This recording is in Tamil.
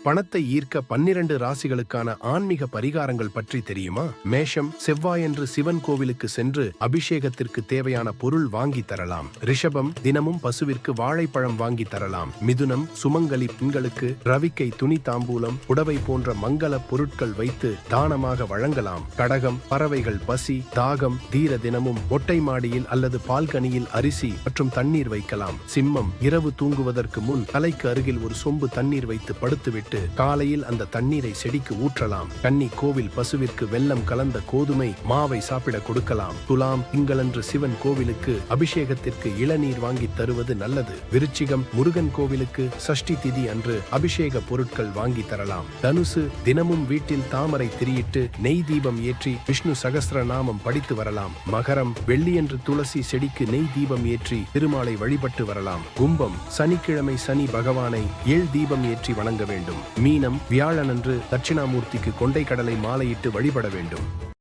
பணத்தை ஈர்க்க 12 ராசிகளுக்கான ஆன்மீக பரிகாரங்கள் பற்றி தெரியுமா? மேஷம், செவ்வாயன்று சிவன் கோவிலுக்கு சென்று அபிஷேகத்திற்கு தேவையான பொருள் வாங்கி தரலாம். ரிஷபம், தினமும் பசுவிற்கு வாழைப்பழம் வாங்கி தரலாம். மிதுனம், சுமங்கலி பெண்களுக்கு ரவிக்கை, துணி, தாம்பூலம், புடவை போன்ற மங்கள பொருட்கள் வைத்து தானமாக வழங்கலாம். கடகம், பறவைகள் பசி, தாகம் தீர தினமும் மொட்டை மாடியில் அல்லது பால்கனியில் அரிசி மற்றும் தண்ணீர் வைக்கலாம். சிம்மம், இரவு தூங்குவதற்கு முன் தலைக்கு அருகில் ஒரு சொம்பு தண்ணீர் வைத்து படுத்துவிட்டு காலையில் அந்த தண்ணீரை செடிக்கு ஊற்றலாம். கன்னி, கோவில் பசுவிற்கு வெல்லம் கலந்த கோதுமை மாவை சாப்பிட கொடுக்கலாம். துலாம், திங்களன்று சிவன் கோவிலுக்கு அபிஷேகத்திற்கு இளநீர் வாங்கி தருவது நல்லது. விருச்சிகம், முருகன் கோவிலுக்கு சஷ்டி திதி அன்று அபிஷேக பொருட்கள் வாங்கி தரலாம். தனுசு, தினமும் வீட்டில் தாமரை திரியிட்டு நெய் தீபம் ஏற்றி விஷ்ணு சகஸ்ரநாமம் படித்து வரலாம். மகரம், வெள்ளியன்று துளசி செடிக்கு நெய் தீபம் ஏற்றி திருமாலை வழிபட்டு வரலாம். கும்பம், சனிக்கிழமை சனி பகவானை ஏழ் தீபம் ஏற்றி வணங்க வேண்டும். மீனம், வியாழனன்று தட்சிணாமூர்த்திக்கு கொண்டை கடலை மாலையிட்டு வழிபட வேண்டும்.